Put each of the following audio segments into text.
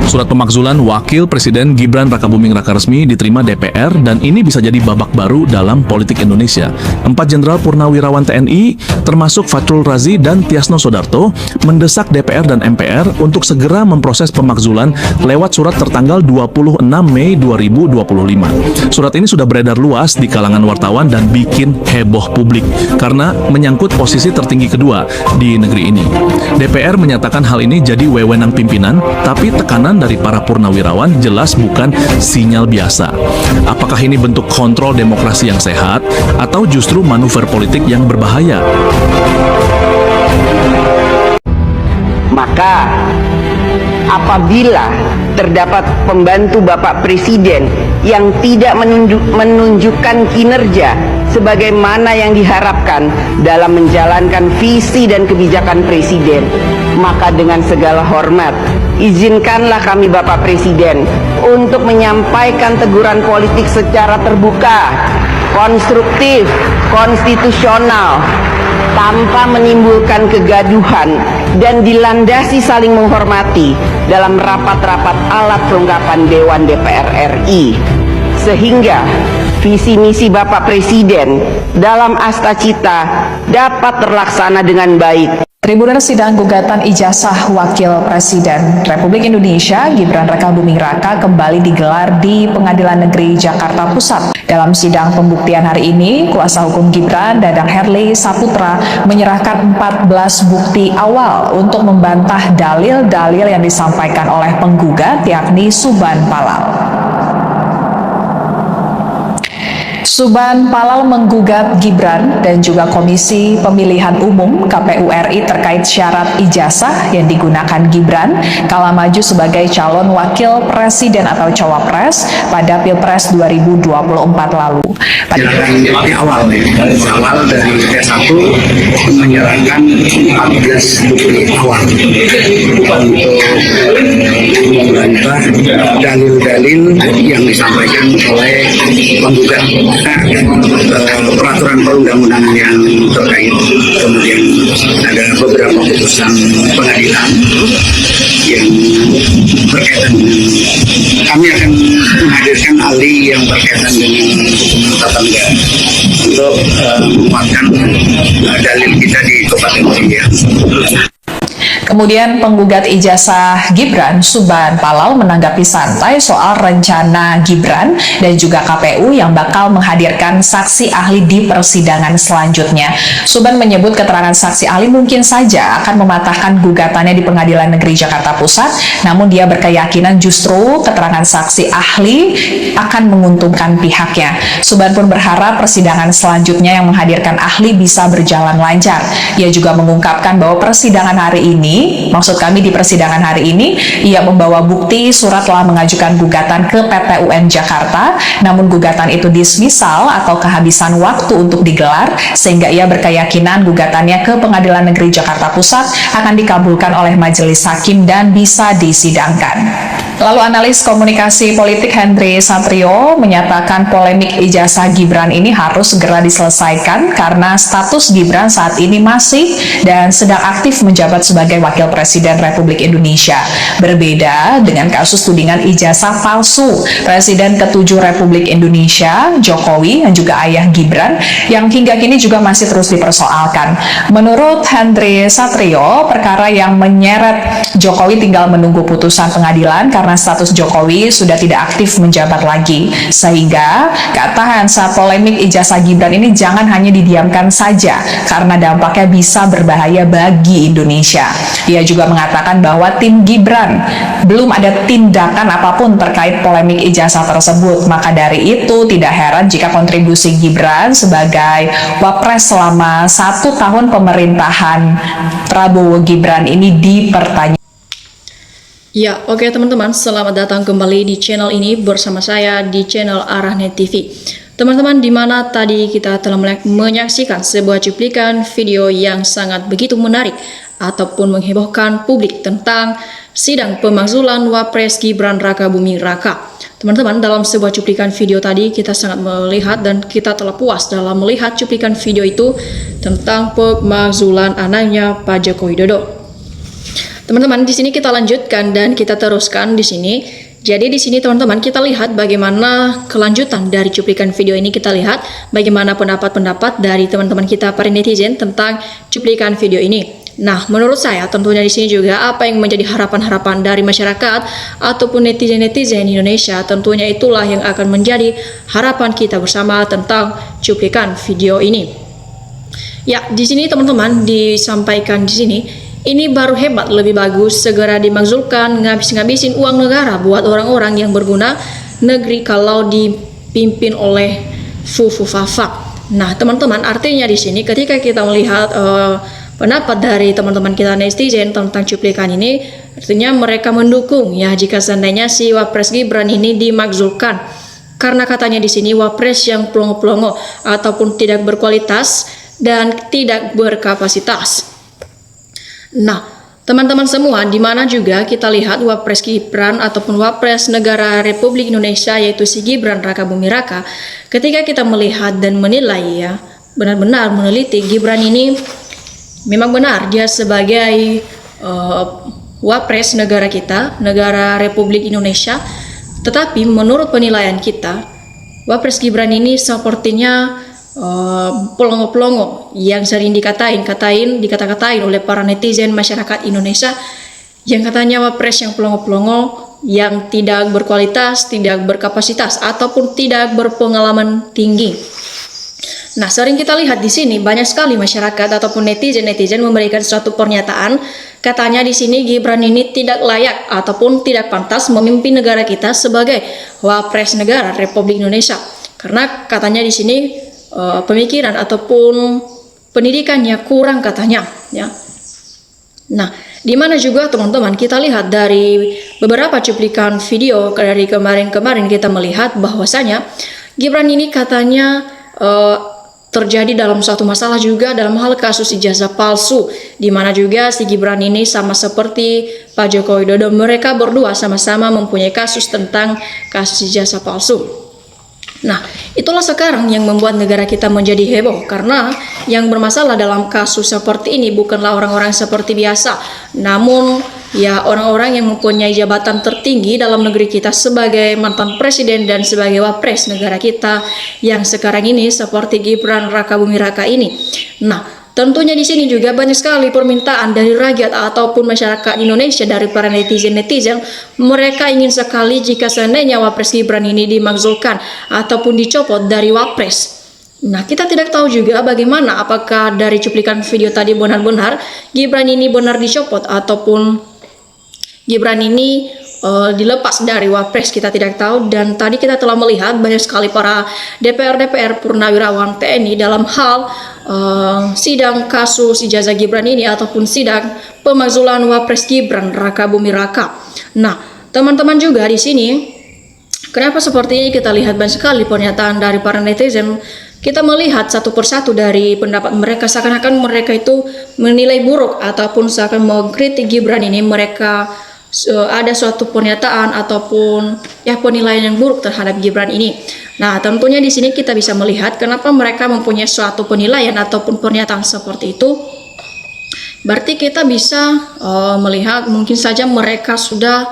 Surat pemakzulan Wakil Presiden Gibran Rakabuming Raka resmi diterima DPR dan ini bisa jadi babak baru dalam politik Indonesia. 4 Jenderal Purnawirawan TNI termasuk Fahrul Razi dan Tiasno Soedarto mendesak DPR dan MPR untuk segera memproses pemakzulan lewat surat tertanggal 26 Mei 2025. Surat ini sudah beredar luas di kalangan wartawan dan bikin heboh publik karena menyangkut posisi tertinggi kedua di negeri ini. DPR menyatakan hal ini jadi wewenang pimpinan, tapi tekanan dari para purnawirawan jelas bukan sinyal biasa. Apakah ini bentuk kontrol demokrasi yang sehat atau justru manuver politik yang berbahaya? Maka apabila terdapat pembantu Bapak Presiden yang tidak menunjukkan kinerja sebagaimana yang diharapkan dalam menjalankan visi dan kebijakan Presiden, maka dengan segala hormat, izinkanlah kami Bapak Presiden untuk menyampaikan teguran politik secara terbuka, konstruktif, konstitusional, tanpa menimbulkan kegaduhan dan dilandasi saling menghormati dalam rapat-rapat alat kelengkapan Dewan DPR RI, sehingga visi misi Bapak Presiden dalam Astacita dapat terlaksana dengan baik. Tribuners, sidang gugatan ijazah Wakil Presiden Republik Indonesia Gibran Rakabuming Raka kembali digelar di Pengadilan Negeri Jakarta Pusat. Dalam sidang pembuktian hari ini, kuasa hukum Gibran, Dadang Herli Saputra, menyerahkan 14 bukti awal untuk membantah dalil-dalil yang disampaikan oleh penggugat, yakni Suban Palal. Suban Palal menggugat Gibran dan juga Komisi Pemilihan Umum KPU RI terkait syarat ijazah yang digunakan Gibran kala maju sebagai calon wakil presiden atau cawapres pada Pilpres 2024 lalu. Di awal dari P1 menyerahkan 14 bukti awal untuk membantah dalil-dalil yang disampaikan oleh penggugat. Peraturan perundang-undangan yang terkait, kemudian ada beberapa putusan pengadilan yang berkaitan dengan, kami akan menghadirkan ahli yang berkaitan dengan hukum tata negara untuk menguatkan dalil kita di Kabupaten Muria. Kemudian penggugat ijazah Gibran, Suban Palal, menanggapi santai soal rencana Gibran dan juga KPU yang bakal menghadirkan saksi ahli di persidangan selanjutnya. Suban menyebut keterangan saksi ahli mungkin saja akan mematahkan gugatannya di Pengadilan Negeri Jakarta Pusat, namun dia berkeyakinan justru keterangan saksi ahli akan menguntungkan pihaknya. Suban pun berharap persidangan selanjutnya yang menghadirkan ahli bisa berjalan lancar. Ia juga mengungkapkan bahwa persidangan hari ini, maksud kami di persidangan hari ini, ia membawa bukti surat telah mengajukan gugatan ke PT UN Jakarta, namun gugatan itu dismisal atau kehabisan waktu untuk digelar, sehingga ia berkeyakinan gugatannya ke Pengadilan Negeri Jakarta Pusat akan dikabulkan oleh majelis hakim dan bisa disidangkan. Lalu analis komunikasi politik Hendry Satrio menyatakan polemik ijazah Gibran ini harus segera diselesaikan karena status Gibran saat ini masih dan sedang aktif menjabat sebagai Wakil Presiden Republik Indonesia. Berbeda dengan kasus tudingan ijazah palsu Presiden ke-7 Republik Indonesia, Jokowi, dan juga ayah Gibran, yang hingga kini juga masih terus dipersoalkan. Menurut Hendry Satrio, perkara yang menyeret Jokowi tinggal menunggu putusan pengadilan karena status Jokowi sudah tidak aktif menjabat lagi. Sehingga, kata Hansa, polemik ijazah Gibran ini jangan hanya didiamkan saja karena dampaknya bisa berbahaya bagi Indonesia. Ia juga mengatakan bahwa tim Gibran belum ada tindakan apapun terkait polemik ijazah tersebut. Maka dari itu tidak heran jika kontribusi Gibran sebagai wapres selama 1 tahun pemerintahan Prabowo Gibran ini dipertanyakan. Ya, oke teman-teman, selamat datang kembali di channel ini bersama saya di channel Arahnet TV. Teman-teman, di mana tadi kita telah menyaksikan sebuah cuplikan video yang sangat begitu menarik ataupun menghebohkan publik tentang sidang pemakzulan Wapres Gibran Rakabuming Raka. Teman-teman, dalam sebuah cuplikan video tadi kita sangat melihat dan kita telah puas dalam melihat cuplikan video itu tentang pemakzulan anaknya Pak Joko Widodo. teman-teman, di sini kita lanjutkan dan kita teruskan di sini. Jadi di sini teman-teman kita lihat bagaimana kelanjutan dari cuplikan video ini. Kita lihat bagaimana pendapat-pendapat dari teman-teman kita para netizen tentang cuplikan video ini. Nah, menurut saya tentunya di sini juga apa yang menjadi harapan-harapan dari masyarakat ataupun netizen-netizen Indonesia, tentunya itulah yang akan menjadi harapan kita bersama tentang cuplikan video ini. Ya, di sini teman-teman disampaikan di sini, ini baru hebat, lebih bagus segera dimakzulkan, ngabis-ngabisin uang negara buat orang-orang yang berguna negeri kalau dipimpin oleh Fufu Fafak. Nah, teman-teman, artinya di sini ketika kita melihat pendapat dari teman-teman kita netizen tentang cuplikan ini, artinya mereka mendukung ya jika seandainya si Wapres Gibran ini dimakzulkan. Karena katanya di sini Wapres yang pelongo-pelongo ataupun tidak berkualitas dan tidak berkapasitas. Nah, teman-teman semua, di mana juga kita lihat Wapres Gibran ataupun Wapres Negara Republik Indonesia yaitu si Gibran Rakabuming Raka, ketika kita melihat dan menilai ya, benar-benar meneliti Gibran ini memang benar dia sebagai Wapres negara kita, negara Republik Indonesia. Tetapi menurut penilaian kita, Wapres Gibran ini sepertinya pelongo-pelongo yang sering dikata-katain oleh para netizen masyarakat Indonesia, yang katanya Wapres yang pelongo-pelongo, yang tidak berkualitas, tidak berkapasitas ataupun tidak berpengalaman tinggi. Nah, sering kita lihat di sini banyak sekali masyarakat ataupun netizen memberikan suatu pernyataan, katanya di sini Gibran ini tidak layak ataupun tidak pantas memimpin negara kita sebagai Wapres negara Republik Indonesia, karena katanya di sini pemikiran ataupun pendidikannya kurang katanya ya. Nah, di mana juga teman-teman kita lihat dari beberapa cuplikan video dari kemarin kita melihat bahwasanya Gibran ini katanya terjadi dalam suatu masalah juga dalam hal kasus ijazah palsu, di mana juga si Gibran ini sama seperti Pak Joko Widodo, mereka berdua sama-sama mempunyai kasus tentang kasus ijazah palsu. Nah, itulah sekarang yang membuat negara kita menjadi heboh, karena yang bermasalah dalam kasus seperti ini bukanlah orang-orang seperti biasa, namun ya orang-orang yang mempunyai jabatan tertinggi dalam negeri kita sebagai mantan presiden dan sebagai wapres negara kita yang sekarang ini seperti Gibran Rakabuming Raka ini. Nah, tentunya di sini juga banyak sekali permintaan dari rakyat ataupun masyarakat Indonesia, dari para netizen. Mereka ingin sekali jika seandainya Wapres Gibran ini dimakzulkan ataupun dicopot dari Wapres. Nah, kita tidak tahu juga bagaimana, apakah dari cuplikan video tadi benar-benar Gibran ini benar dicopot ataupun Gibran ini dilepas dari Wapres, kita tidak tahu. Dan tadi kita telah melihat banyak sekali para DPR purnawirawan TNI dalam hal sidang kasus ijazah Gibran ini ataupun sidang pemakzulan Wapres Gibran Rakabuming Raka. Nah, teman-teman juga di sini, kenapa seperti ini kita lihat banyak sekali pernyataan dari para netizen. Kita melihat satu persatu dari pendapat mereka, seakan-akan mereka itu menilai buruk ataupun seakan mengkritik Gibran ini, mereka ada suatu pernyataan ataupun ya penilaian yang buruk terhadap Gibran ini. Nah, tentunya di sini kita bisa melihat kenapa mereka mempunyai suatu penilaian ataupun pernyataan seperti itu. Berarti kita bisa melihat mungkin saja mereka sudah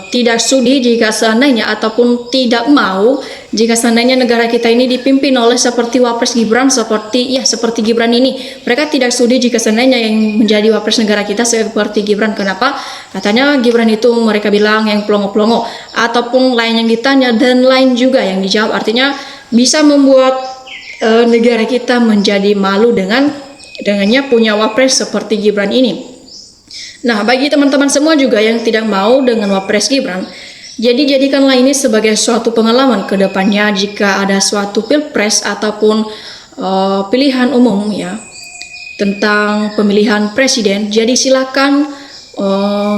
tidak sudi jika seandainya ataupun tidak mau jika seandainya negara kita ini dipimpin oleh seperti Wapres Gibran, seperti Gibran ini. Mereka tidak sudi jika seandainya yang menjadi Wapres negara kita seperti Gibran. Kenapa? Katanya Gibran itu mereka bilang yang pelongo-pelongo ataupun lain yang ditanya dan lain juga yang dijawab. Artinya bisa membuat negara kita menjadi malu dengannya punya Wapres seperti Gibran ini. Nah, bagi teman-teman semua juga yang tidak mau dengan Wapres Gibran, jadi jadikanlah ini sebagai suatu pengalaman ke depannya jika ada suatu pilpres ataupun pilihan umum ya tentang pemilihan presiden. Jadi silakan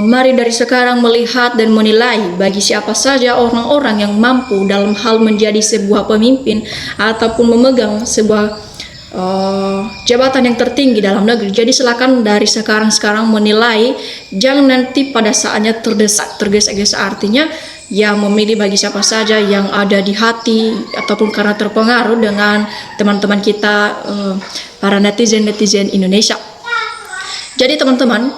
mari dari sekarang melihat dan menilai bagi siapa saja orang-orang yang mampu dalam hal menjadi sebuah pemimpin ataupun memegang sebuah jabatan yang tertinggi dalam negeri. Jadi silakan dari sekarang menilai, jangan nanti pada saatnya tergesa-gesa. Artinya ya memilih bagi siapa saja yang ada di hati ataupun karena terpengaruh dengan teman-teman kita para netizen Indonesia. Jadi teman-teman,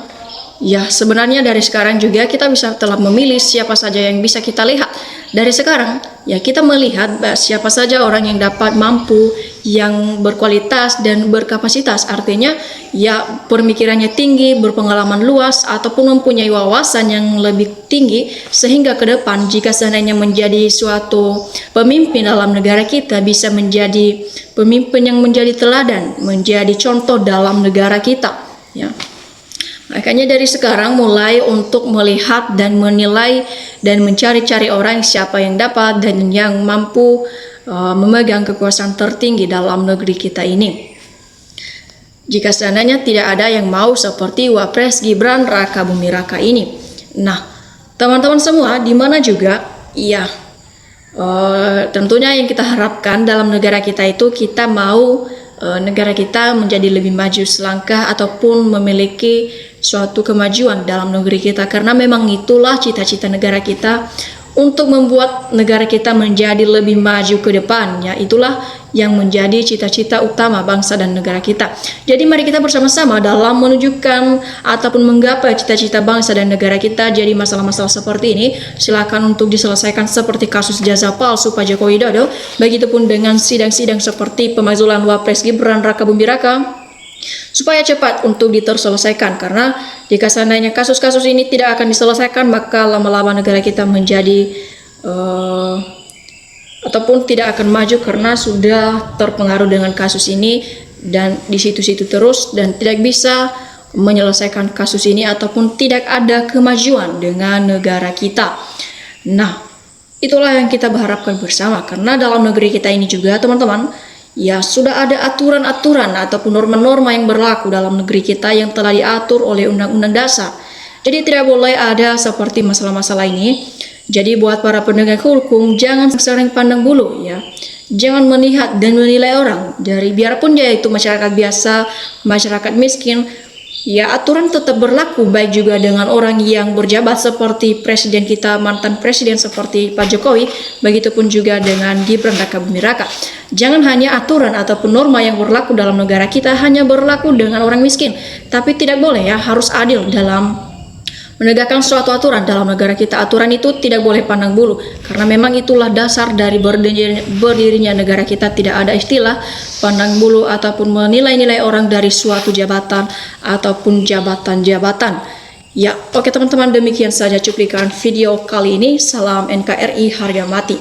Ya, sebenarnya dari sekarang juga kita bisa telah memilih siapa saja yang bisa kita lihat. Dari sekarang, ya kita melihat siapa saja orang yang dapat mampu, yang berkualitas dan berkapasitas. Artinya, ya pemikirannya tinggi, berpengalaman luas, ataupun mempunyai wawasan yang lebih tinggi, sehingga ke depan jika seandainya menjadi suatu pemimpin dalam negara kita, bisa menjadi pemimpin yang menjadi teladan, menjadi contoh dalam negara kita. Ya. Makanya dari sekarang mulai untuk melihat dan menilai dan mencari-cari orang siapa yang dapat dan yang mampu memegang kekuasaan tertinggi dalam negeri kita ini. Jika seandainya tidak ada yang mau seperti Wapres Gibran Rakabuming Raka ini. Nah, teman-teman semua di mana juga, ya tentunya yang kita harapkan dalam negara kita itu kita mau negara kita menjadi lebih maju selangkah ataupun memiliki suatu kemajuan dalam negeri kita, karena memang itulah cita-cita negara kita untuk membuat negara kita menjadi lebih maju ke depan. Ya, itulah yang menjadi cita-cita utama bangsa dan negara kita. Jadi mari kita bersama-sama dalam menunjukkan ataupun menggapai cita-cita bangsa dan negara kita. Jadi masalah-masalah seperti ini silakan untuk diselesaikan seperti kasus jasa palsu Pak Joko Widodo, begitupun dengan sidang-sidang seperti pemakzulan Wapres Gibran Rakabuming Raka, supaya cepat untuk diterselesaikan, karena jika seandainya kasus-kasus ini tidak akan diselesaikan maka lama-lama negara kita menjadi ataupun tidak akan maju karena sudah terpengaruh dengan kasus ini dan di situ-situ terus dan tidak bisa menyelesaikan kasus ini ataupun tidak ada kemajuan dengan negara kita. Nah, itulah yang kita harapkan bersama, karena dalam negeri kita ini juga teman-teman, ya sudah ada aturan-aturan ataupun norma-norma yang berlaku dalam negeri kita yang telah diatur oleh Undang-Undang Dasar. Jadi tidak boleh ada seperti masalah-masalah ini. Jadi buat para penegak hukum jangan sering pandang bulu, ya. Jangan melihat dan menilai orang dari biarpun dia itu masyarakat biasa, masyarakat miskin. Ya, aturan tetap berlaku baik juga dengan orang yang berjabat seperti presiden kita, mantan presiden seperti Pak Jokowi, begitupun juga dengan Gibran Rakabuming Raka. Jangan hanya aturan ataupun norma yang berlaku dalam negara kita hanya berlaku dengan orang miskin, tapi tidak boleh, ya, harus adil dalam menegakkan suatu aturan dalam negara kita. Aturan itu tidak boleh pandang bulu, karena memang itulah dasar dari berdirinya negara kita. Tidak ada istilah pandang bulu ataupun menilai-nilai orang dari suatu jabatan ataupun jabatan-jabatan. Ya, oke teman-teman, demikian saja cuplikan video kali ini. Salam NKRI harga mati.